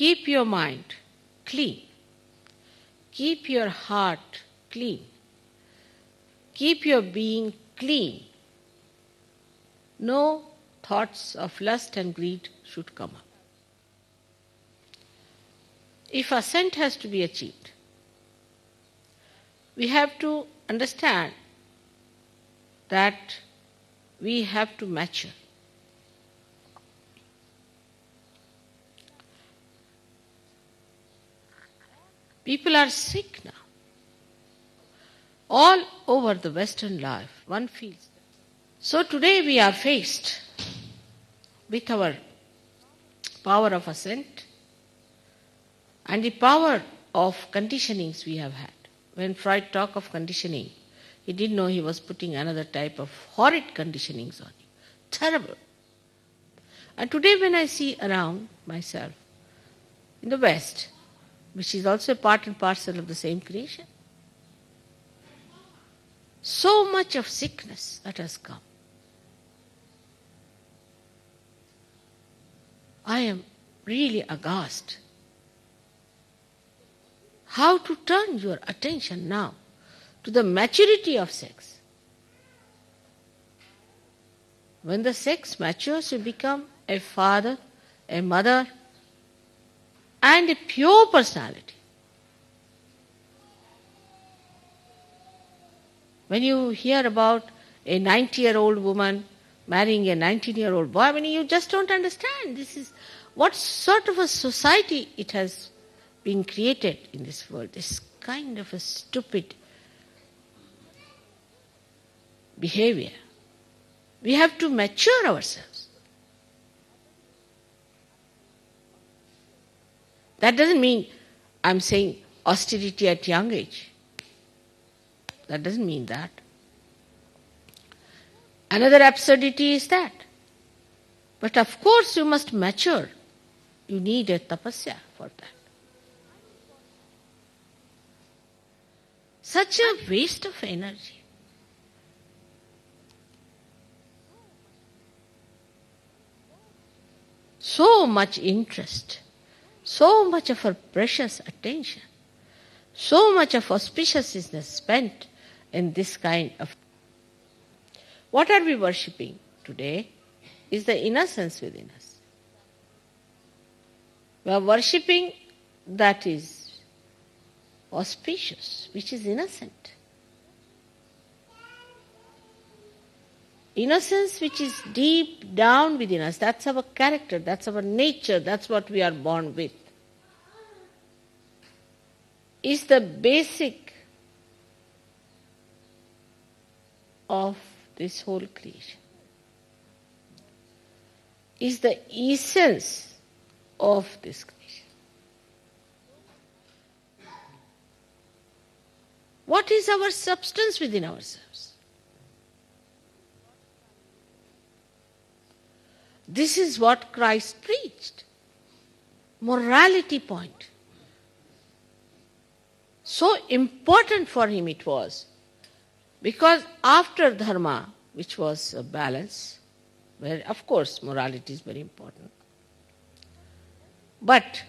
Keep your mind clean. Keep your heart clean. Keep your being clean. No thoughts of lust and greed should come up. If ascent has to be achieved, we have to understand that we have to mature. People are sick now. All over the Western life, one feels that. So today we are faced with our power of ascent and the power of conditionings we have had. When Freud talked of conditioning, he didn't know he was putting another type of horrid conditionings on you. Terrible. And today when I see around myself in the West, which is also a part and parcel of the same creation, so much of sickness that has come. I am really aghast. How to turn your attention now to the maturity of sex. When the sex matures, you become a father, a mother, and a pure personality. When you hear about a 90-year-old woman marrying a 19-year-old boy, you just don't understand. This is what sort of a society it has been created in this world. This kind of a stupid behavior. We have to mature ourselves. That doesn't mean I'm saying austerity at young age. That doesn't mean that. Another absurdity is that. But of course you must mature. You need a tapasya for that. Such a waste of energy. So much interest, so much of our precious attention, so much of auspiciousness spent in this kind of... What are we worshipping today is the innocence within us. We are worshipping that is auspicious, which is innocent. Innocence which is deep down within us, that's our character, that's our nature, that's what we are born with, is the basic of this whole creation, is the essence of this creation. What is our substance within ourselves? This is what Christ preached. Morality point. So important for him it was. Because after dharma, which was a balance, where of course morality is very important, but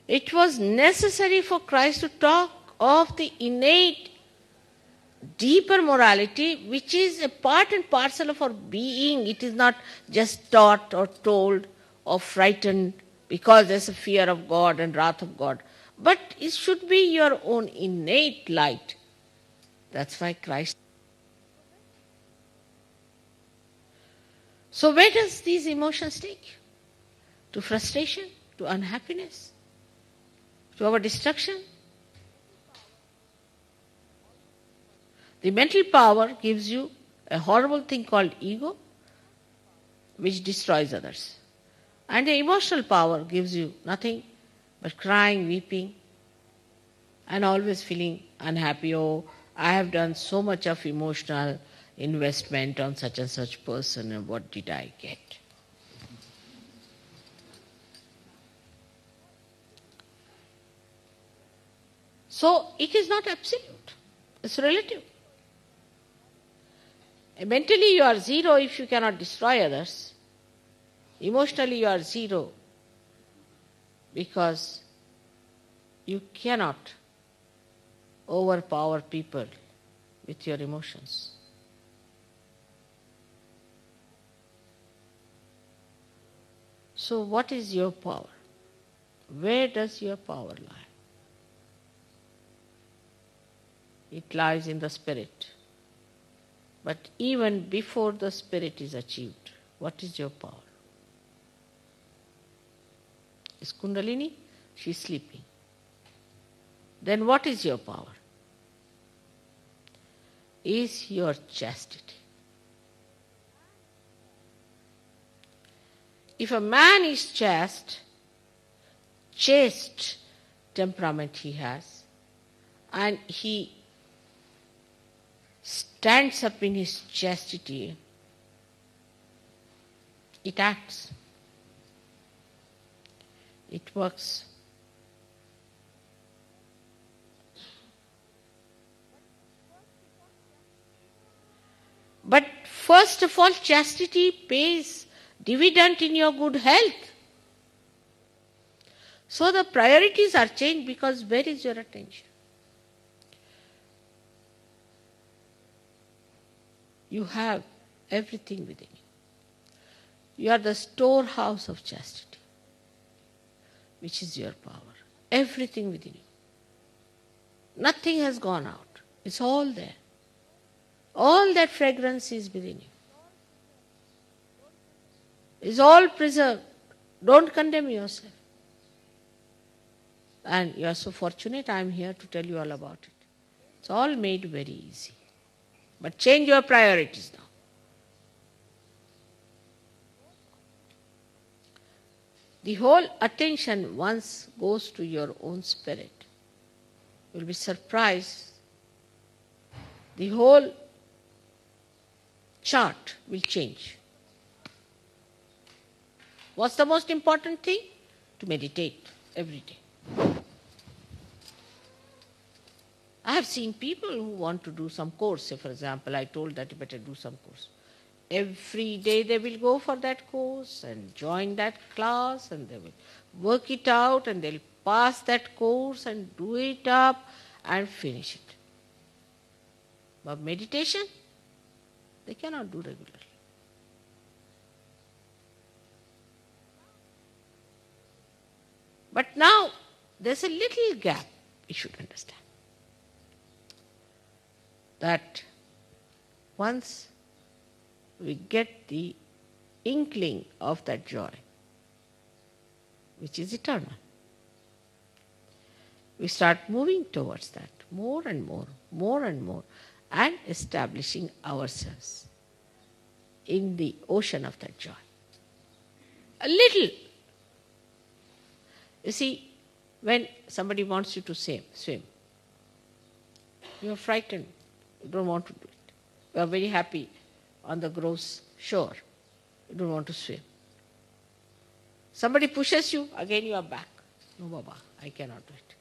it was necessary for Christ to talk of the innate, deeper morality, which is a part and parcel of our being. It is not just taught or told or frightened because there's a fear of God and wrath of God. But it should be your own innate light. That's why Christ... So where does these emotions take you? To frustration? To unhappiness? To our destruction? The mental power gives you a horrible thing called ego, which destroys others. And the emotional power gives you nothing but crying, weeping, and always feeling unhappy. Oh, I have done so much of emotional investment on such and such person, and what did I get? So it is not absolute. It's relative. Mentally you are zero if you cannot destroy others. Emotionally you are zero because you cannot overpower people with your emotions. So what is your power? Where does your power lie? It lies in the spirit. But even before the spirit is achieved, what is your power? Is Kundalini? She's sleeping. Then what is your power? Is your chastity. If a man is chaste temperament he has, and he stands up in his chastity, it acts. It works. But first of all, chastity pays dividend in your good health. So the priorities are changed, because where is your attention? You have everything within you. You are the storehouse of chastity, which is your power. Everything within you. Nothing has gone out. It's all there. All that fragrance is within you. It's all preserved. Don't condemn yourself. And you are so fortunate, I am here to tell you all about it. It's all made very easy. But change your priorities now. The whole attention once goes to your own spirit. You'll be surprised. The whole chart will change. What's the most important thing? To meditate every day. I have seen people who want to do some course. Say, for example, I told that you better do some course. Every day they will go for that course and join that class, and they will work it out, and they'll pass that course and do it up and finish it. But meditation, they cannot do regularly. But now there's a little gap we should understand. That once we get the inkling of that joy, which is eternal, we start moving towards that more and more, and establishing ourselves in the ocean of that joy. A little. You see, when somebody wants you to swim, you are frightened. You don't want to do it. You are very happy on the gross shore. You don't want to swim. Somebody pushes you, again you are back. No, Baba, I cannot do it.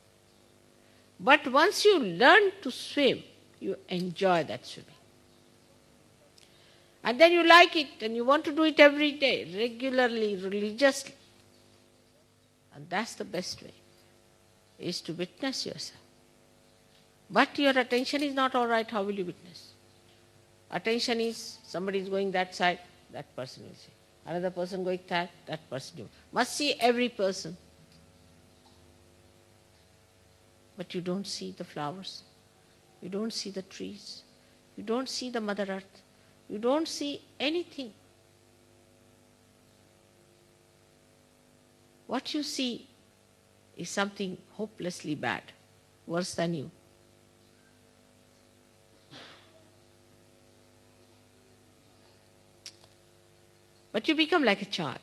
But once you learn to swim, you enjoy that swimming. And then you like it, and you want to do it every day, regularly, religiously. And that's the best way, is to witness yourself. But your attention is not all right, how will you witness? Attention is, somebody is going that side, that person will see. Another person going that person will. Must see every person. But you don't see the flowers. You don't see the trees. You don't see the Mother Earth. You don't see anything. What you see is something hopelessly bad, worse than you. But you become like a child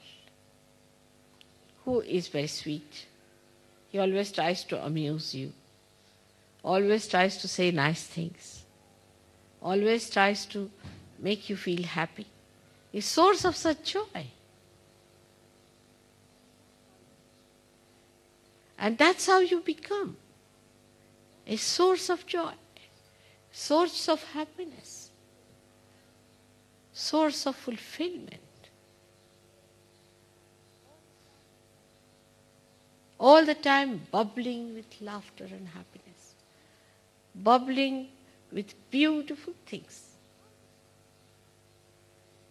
who is very sweet. He always tries to amuse you, always tries to say nice things, always tries to make you feel happy. A source of such joy. And that's how you become a source of joy, source of happiness, source of fulfillment. all the time bubbling with laughter and happiness, bubbling with beautiful things.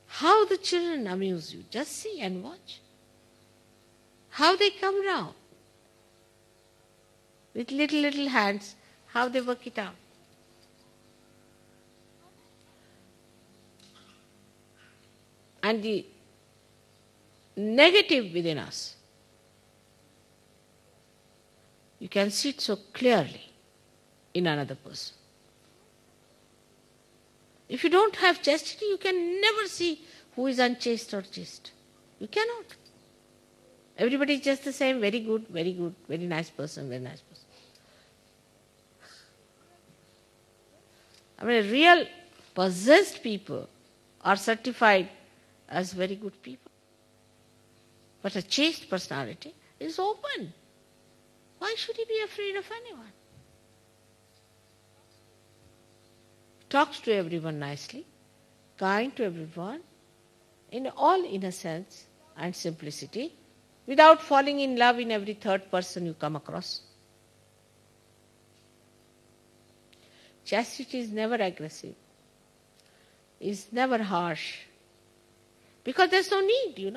How the children amuse you. Just see and watch. How they come round with little hands, how they work it out. And the negative within us, you can see it so clearly in another person. If you don't have chastity, you can never see who is unchaste or chaste. You cannot. Everybody is just the same, very good, very nice person, very nice person. I mean, real possessed people are certified as very good people. But a chaste personality is open. Why should he be afraid of anyone? Talks to everyone nicely, kind to everyone, in all innocence and simplicity, without falling in love in every third person you come across. Chastity is never aggressive, is never harsh, because there's no need,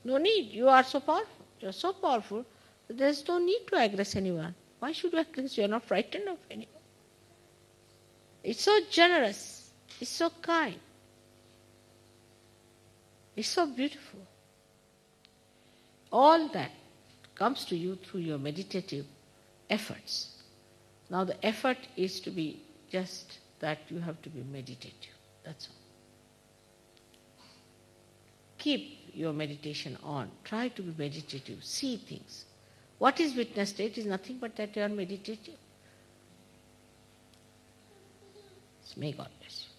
No need. You are so powerful. You are so powerful that there's no need to aggress anyone. Why should you aggress? You are not frightened of anyone. It's so generous. It's so kind. It's so beautiful. All that comes to you through your meditative efforts. Now the effort is to be just that you have to be meditative. That's all. Keep your meditation on. Try to be meditative. See things. What is witness state is nothing but that you are meditative. So may God bless you.